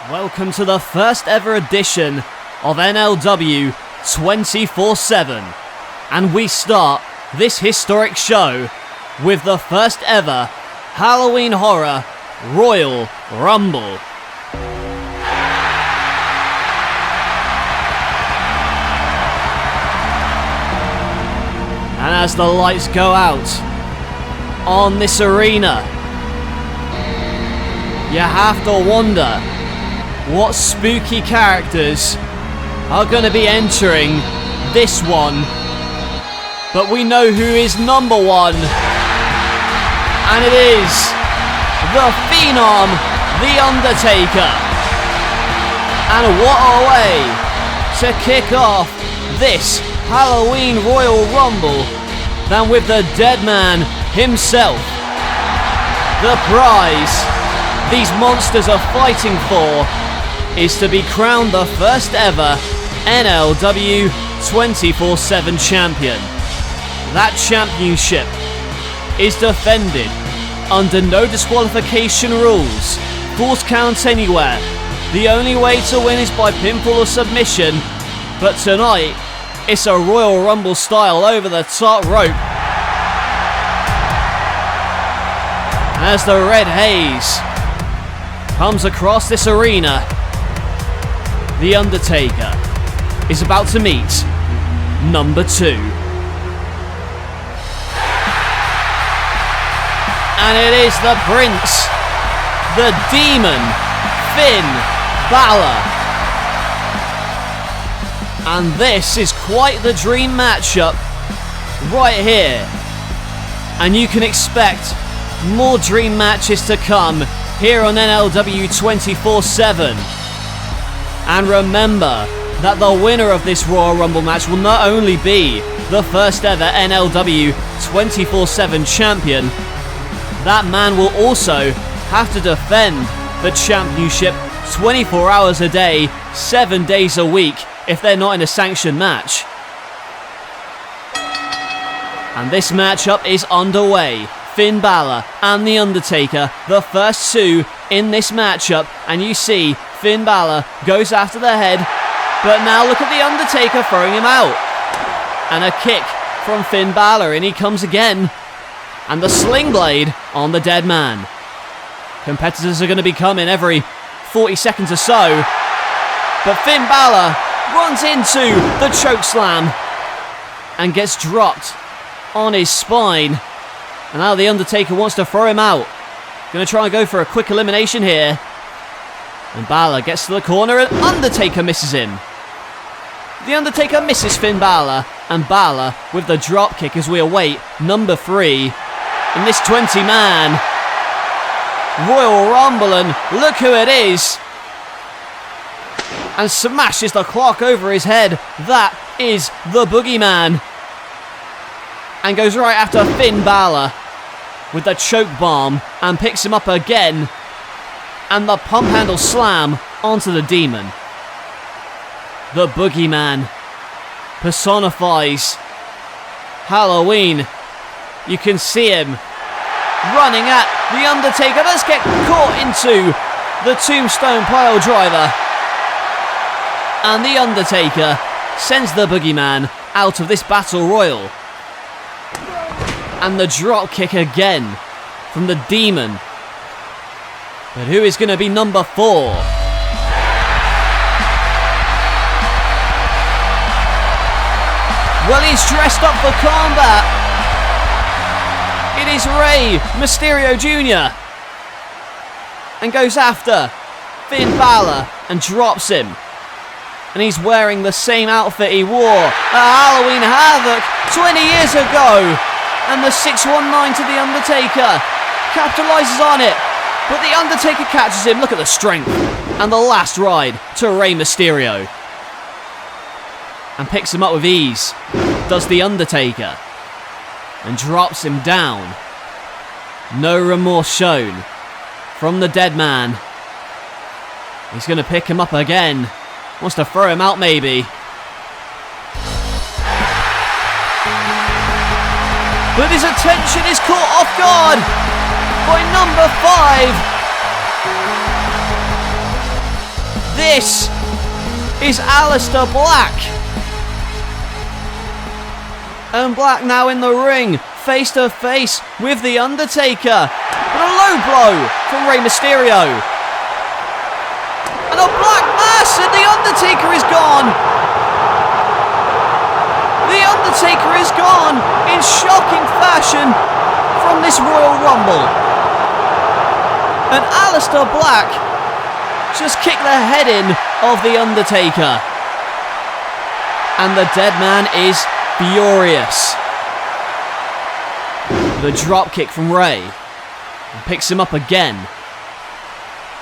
Welcome to the first ever edition of NLW 24/7, and we start this historic show with the first ever Halloween Horror Royal Rumble. And as the lights go out on this arena, you have to wonder what spooky characters are going to be entering this one. But we know who is number one, and it is the Phenom, The Undertaker. And what a way to kick off this Halloween Royal Rumble than with the dead man himself. The prize these monsters are fighting for is to be crowned the first ever NLW 24/7 champion. That championship is defended under no disqualification rules, falls count anywhere. The only way to win is by pinfall or submission, but tonight it's a Royal Rumble style over the top rope. As the red haze comes across this arena, The Undertaker is about to meet number 2. And it is the Prince, the Demon, Finn Balor. And this is quite the dream matchup right here. And you can expect more dream matches to come here on NLW 24/7. And remember that the winner of this Royal Rumble match will not only be the first ever NLW 24/7 champion, that man will also have to defend the championship 24 hours a day, 7 days a week if they're not in a sanctioned match. And this matchup is underway. Finn Balor and The Undertaker, the first two in this matchup, and you see Finn Balor goes after the head, but now look at The Undertaker throwing him out. And a kick from Finn Balor, and he comes again. And the sling blade on the dead man. Competitors are going to be coming every 40 seconds or so, but Finn Balor runs into the chokeslam and gets dropped on his spine. And now The Undertaker wants to throw him out. Going to try and go for a quick elimination here. And Balor gets to the corner and Undertaker misses him. The Undertaker misses Finn Balor, and Balor with the drop kick as we await number 3 in this 20-man Royal Rumble. And look who it is. And smashes the clock over his head. That is the Boogeyman. And goes right after Finn Balor with the choke bomb and picks him up again. And the pump handle slam onto the Demon. The Boogeyman personifies Halloween. You can see him running at The Undertaker. Let's get caught into the Tombstone Pile Driver. And The Undertaker sends the Boogeyman out of this battle royal. And the drop kick again from the Demon. But who is going to be number 4? Well, he's dressed up for combat. It is Rey Mysterio Jr. And goes after Finn Balor and drops him. And he's wearing the same outfit he wore at Halloween Havoc 20 years ago. And the 619 to The Undertaker capitalizes on it. But The Undertaker catches him. Look at the strength. And the last ride to Rey Mysterio. And picks him up with ease. Does The Undertaker. And drops him down. No remorse shown from the dead man. He's going to pick him up again. Wants to throw him out maybe. But his attention is caught off guard by number 5. This is Aleister Black. And Black now in the ring, face to face with The Undertaker. But a low blow from Rey Mysterio. And a Black Mass, and The Undertaker is gone. The Undertaker is gone in shocking fashion from this Royal Rumble. And Aleister Black just kicked the head in of The Undertaker. And the dead man is furious. The drop kick from Rey. And picks him up again.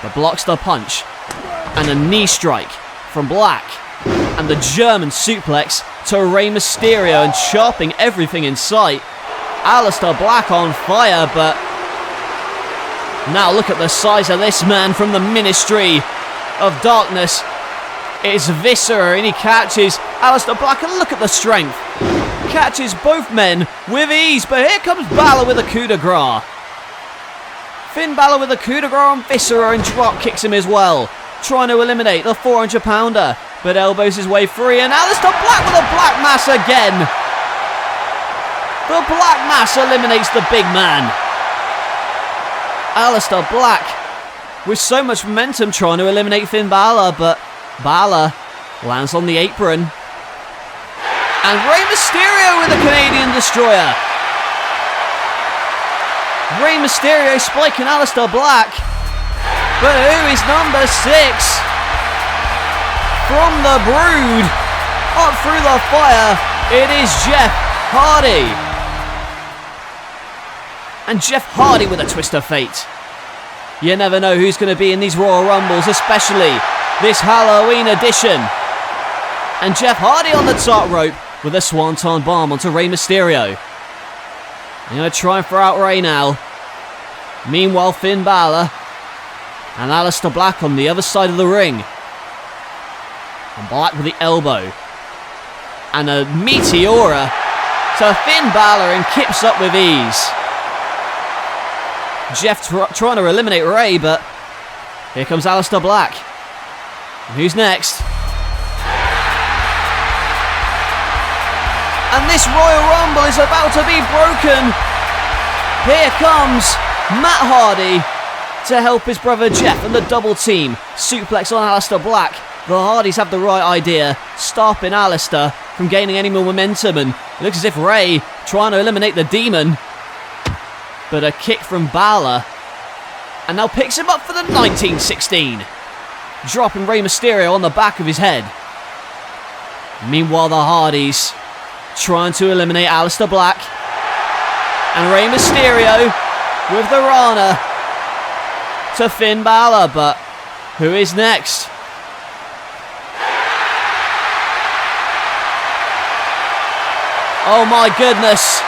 But blocks the punch. And a knee strike from Black. And the German suplex to Rey Mysterio and chopping everything in sight. Aleister Black on fire, but now look at the size of this man from the Ministry of Darkness. It's Viscera, and he catches Aleister Black, and look at the strength. Catches both men with ease, but here comes Balor with a coup de grace. Finn Balor with a coup de grace on Viscera and drop kicks him as well, trying to eliminate the 400-pounder, but elbows his way free, and Aleister Black with a Black Mass again. The Black Mass eliminates the big man. Aleister Black with so much momentum trying to eliminate Finn Balor, but Balor lands on the apron. And Rey Mysterio with a Canadian Destroyer. Rey Mysterio spiking Aleister Black. But who is number 6? From the Brood, up through the fire, it is Jeff Hardy. And Jeff Hardy with a twist of fate. You never know who's going to be in these Royal Rumbles, especially this Halloween edition. And Jeff Hardy on the top rope with a Swanton Bomb onto Rey Mysterio. I'm going to try and throw out Rey now. Meanwhile, Finn Balor and Aleister Black on the other side of the ring. And Black with the elbow. And a Meteora to Finn Balor, and kips up with ease. Jeff trying to eliminate Rey, but here comes Aleister Black. And who's next? And this Royal Rumble is about to be broken. Here comes Matt Hardy to help his brother Jeff, and the double team suplex on Aleister Black. The Hardys have the right idea, stopping Aleister from gaining any more momentum, and it looks as if Rey trying to eliminate the Demon. But a kick from Balor, and now picks him up for the 1916, dropping Rey Mysterio on the back of his head. Meanwhile, the Hardys trying to eliminate Aleister Black, and Rey Mysterio with the Rana to Finn Balor, but who is next? Oh my goodness.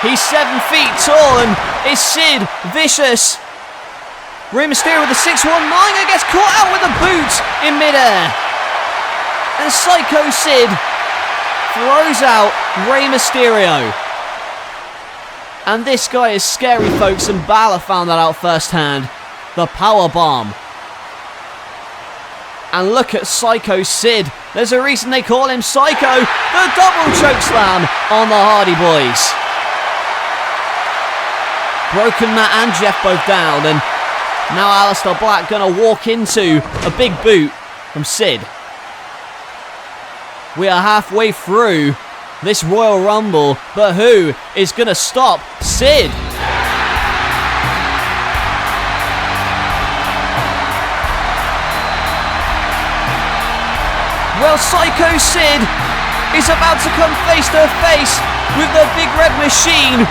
He's 7 feet tall, and it's Sid Vicious. Rey Mysterio with the 619 and gets caught out with a boot in midair. And Psycho Sid throws out Rey Mysterio. And this guy is scary, folks, and Balor found that out firsthand. The power bomb. And look at Psycho Sid. There's a reason they call him Psycho. The double chokeslam on the Hardy Boys. Broken Matt and Jeff both down, and now Aleister Black gonna walk into a big boot from Sid. We are halfway through this Royal Rumble, but who is gonna stop Sid? Well, Psycho Sid is about to come face to face with the Big Red Machine.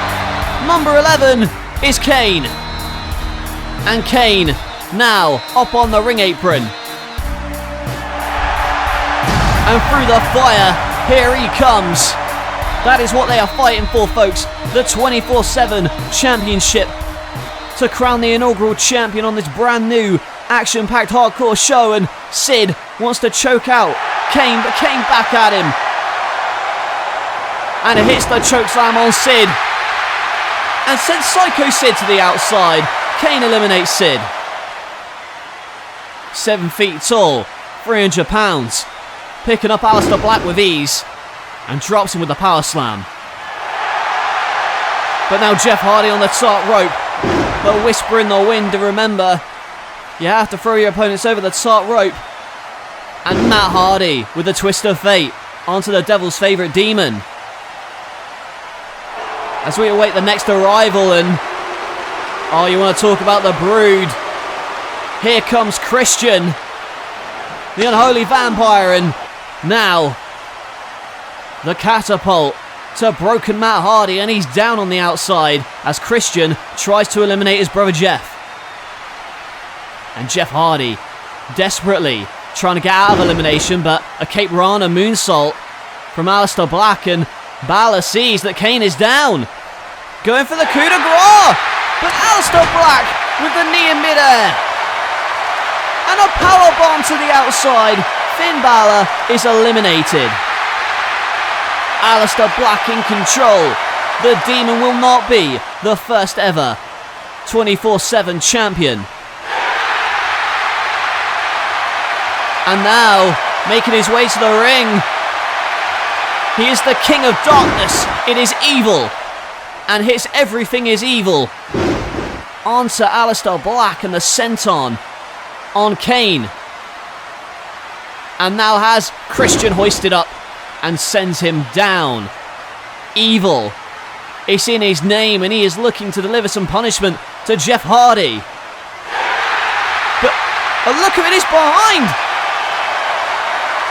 Number 11 is Kane. And Kane now up on the ring apron. And through the fire, here he comes. That is what they are fighting for, folks. The 24/7 championship to crown the inaugural champion on this brand new action-packed hardcore show. And Sid wants to choke out Kane, but Kane back at him. And it hits the chokeslam on Sid. And sends Psycho Sid to the outside. Kane eliminates Sid. 7 feet tall, 300 pounds. Picking up Aleister Black with ease and drops him with the power slam. But now Jeff Hardy on the top rope. The whisper in the wind to remember, you have to throw your opponents over the top rope. And Matt Hardy with the twist of fate onto the Devil's favourite demon. As we await the next arrival, and oh, you want to talk about the Brood. Here comes Christian, the unholy vampire, and now the catapult to broken Matt Hardy, and he's down on the outside as Christian tries to eliminate his brother Jeff. And Jeff Hardy desperately trying to get out of elimination, but a Cape Rana moonsault from Aleister Black, and Balor sees that Kane is down. Going for the coup de grace, but Aleister Black with the knee in midair. And a powerbomb to the outside. Finn Balor is eliminated. Aleister Black in control. The Demon will not be the first ever 24/7 champion. And now, making his way to the ring, he is the King of Darkness. It is evil. And hits everything is evil onto Aleister Black, and the senton on Kane. And now has Christian hoisted up and sends him down. Evil. It's in his name, and he is looking to deliver some punishment to Jeff Hardy. But a look at it is behind.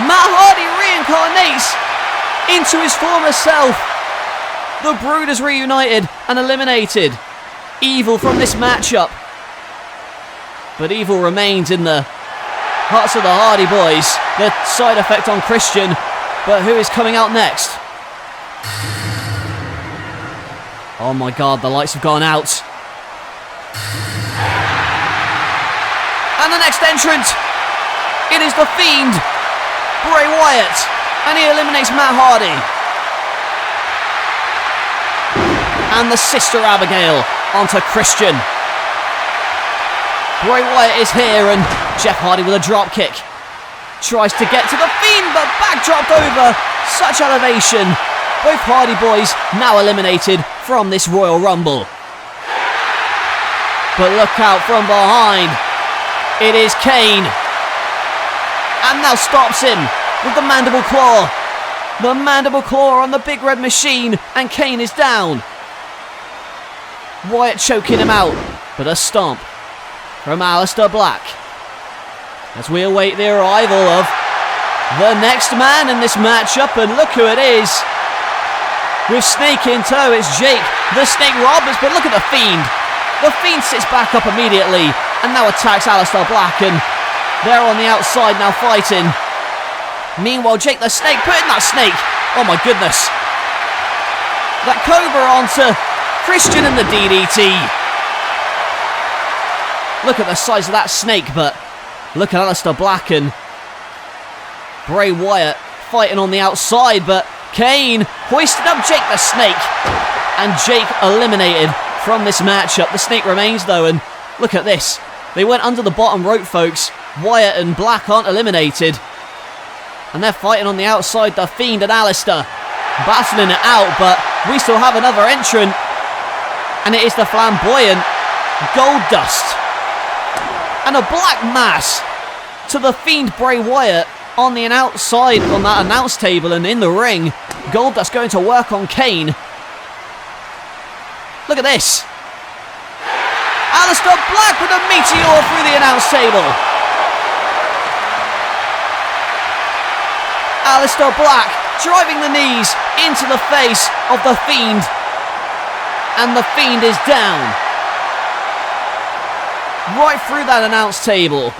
Matt Hardy reincarnates into his former self. The Brood is reunited and eliminated Evil from this matchup. But Evil remains in the hearts of the Hardy Boys. The side effect on Christian. But who is coming out next? Oh my god, the lights have gone out. And the next entrant, it is the Fiend, Bray Wyatt, and he eliminates Matt Hardy. And the Sister Abigail onto Christian. Bray Wyatt is here, and Jeff Hardy with a drop kick. Tries to get to the Fiend, but backdropped over. Such elevation. Both Hardy Boys now eliminated from this Royal Rumble. But look out from behind. It is Kane. And now stops him with the Mandible Claw. The Mandible Claw on the Big Red Machine, and Kane is down. Wyatt choking him out, but a stomp from Aleister Black. As we await the arrival of the next man in this matchup, and look who it is. With Snake in tow, it's Jake the Snake Roberts, but look at the Fiend. The Fiend sits back up immediately and now attacks Aleister Black, and they're on the outside now fighting. Meanwhile, Jake the Snake putting that snake. Oh my goodness. That Cobra onto Christian and the DDT. Look at the size of that snake, but look at Aleister Black and Bray Wyatt fighting on the outside, but Kane hoisted up Jake the Snake, and Jake eliminated from this matchup. The Snake remains though, and look at this. They went under the bottom rope, folks. Wyatt and Black aren't eliminated, and they're fighting on the outside. The Fiend and Aleister battling it out, but we still have another entrant, and it is the flamboyant Goldust. And a black mass to the Fiend Bray Wyatt on the outside on that announce table, and in the ring, Goldust going to work on Kane. Look at this. Aleister Black with a meteor through the announce table. Aleister Black driving the knees into the face of the Fiend. And the Fiend is down. Right through that announce table.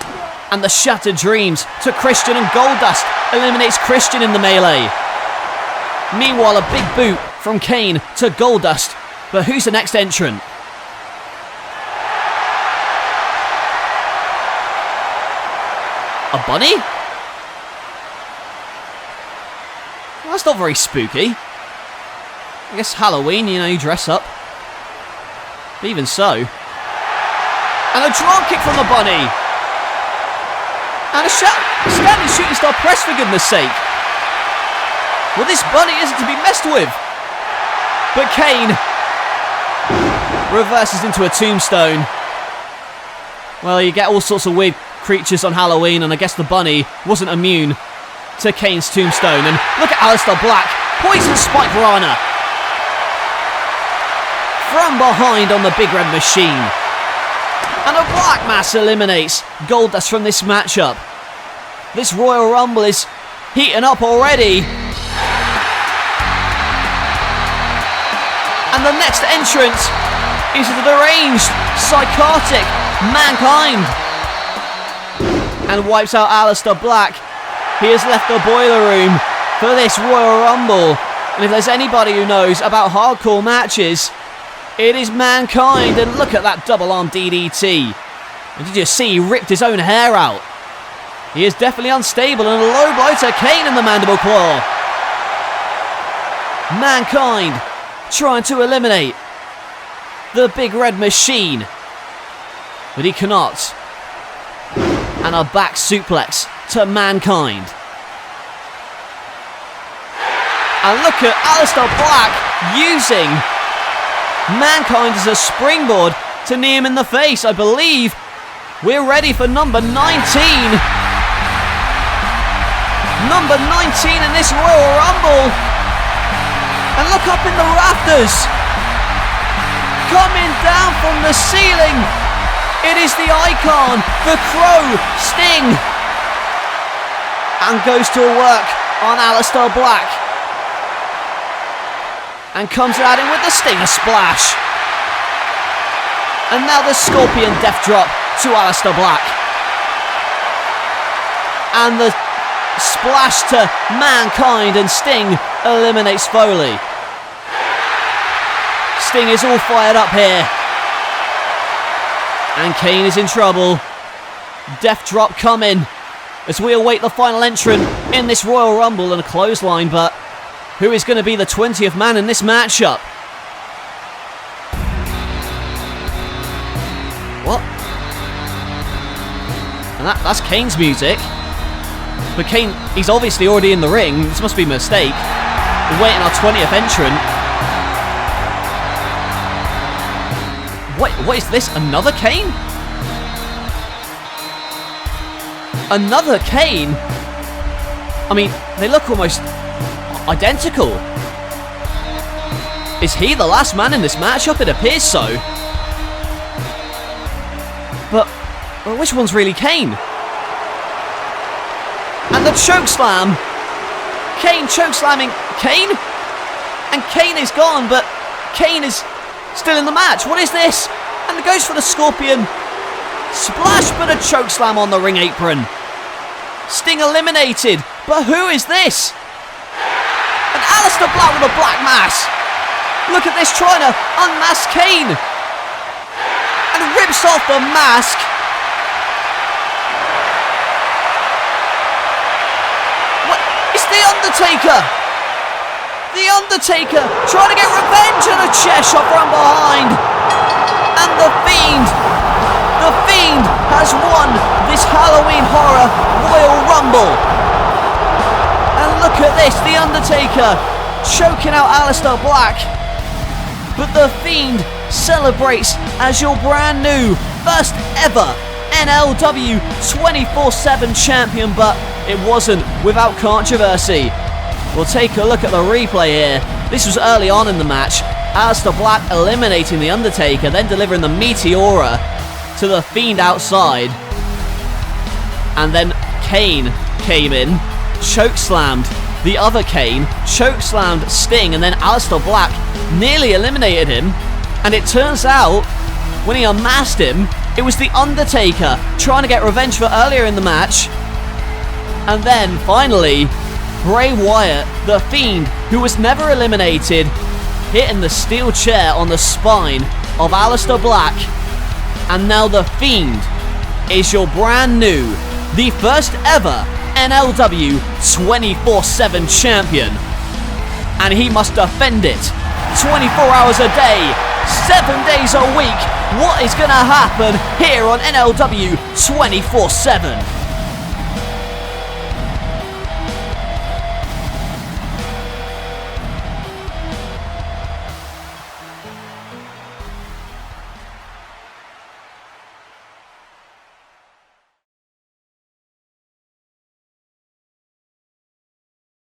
And the Shattered Dreams to Christian, and Goldust eliminates Christian in the melee. Meanwhile, a big boot from Kane to Goldust. But who's the next entrant? A bunny? Well, that's not very spooky. I guess Halloween, you know, you dress up. But even so. And a drop kick from the bunny. And a standing shooting star press, for goodness sake. Well, this bunny isn't to be messed with. But Kane reverses into a tombstone. Well, you get all sorts of weird creatures on Halloween, and I guess the bunny wasn't immune to Kane's tombstone. And look at Aleister Black. Poison Spike Rana. From behind on the Big Red Machine. And a Black Mass eliminates Goldust from this matchup. This Royal Rumble is heating up already. And the next entrant is the deranged, psychotic Mankind. And wipes out Aleister Black. He has left the boiler room for this Royal Rumble. And if there's anybody who knows about hardcore matches, it is Mankind. And look at that double arm DDT. And did you see he ripped his own hair out? He is definitely unstable, and a low blow to Kane in the Mandible Claw. Mankind trying to eliminate the Big Red Machine, but he cannot. And a back suplex to Mankind. And look at Aleister Black using Mankind as a springboard to knee him in the face. I believe we're ready for number 19. Number 19 in this Royal Rumble. And look up in the rafters. Coming down from the ceiling. It is the Icon, the Crow, Sting. And goes to work on Aleister Black. And comes at him with the Stinger Splash. And now the Scorpion Death Drop to Aleister Black. And the splash to Mankind, and Sting eliminates Foley. Sting is all fired up here. And Kane is in trouble. Death Drop coming as we await the final entrant in this Royal Rumble, and a clothesline, but who is going to be the 20th man in this matchup? What? And that's Kane's music. But Kane, he's obviously already in the ring. This must be a mistake. We're waiting our 20th entrant. What is this? Another Kane? Another Kane? I mean, they look almost identical. Is he the last man in this matchup? It appears so. But well, which one's really Kane? And the chokeslam. Kane chokeslamming Kane? And Kane is gone, but Kane is still in the match. What is this? And it goes for the Scorpion Splash, but a chokeslam on the ring apron. Sting eliminated, but who is this? And Aleister Black with a Black Mass. Look at this, trying to unmask Kane. And rips off the mask. What? It's The Undertaker. The Undertaker trying to get revenge, and a chair shot from behind. And The Fiend has won this Halloween Horror Royal Rumble. And look at this, The Undertaker choking out Aleister Black. But The Fiend celebrates as your brand new first ever NLW 24/7 champion, but it wasn't without controversy. We'll take a look at the replay here. This was early on in the match. Aleister Black eliminating The Undertaker, then delivering the Meteora to The Fiend outside. And then Kane came in, chokeslammed the other Kane, chokeslammed Sting, and then Aleister Black nearly eliminated him. And it turns out, when he unmasked him, it was The Undertaker trying to get revenge for earlier in the match. And then, finally, Bray Wyatt, The Fiend, who was never eliminated, hitting the steel chair on the spine of Aleister Black. And now The Fiend is your brand new, the first ever NLW 24/7 champion. And he must defend it 24 hours a day, 7 days a week. What is going to happen here on NLW 24/7?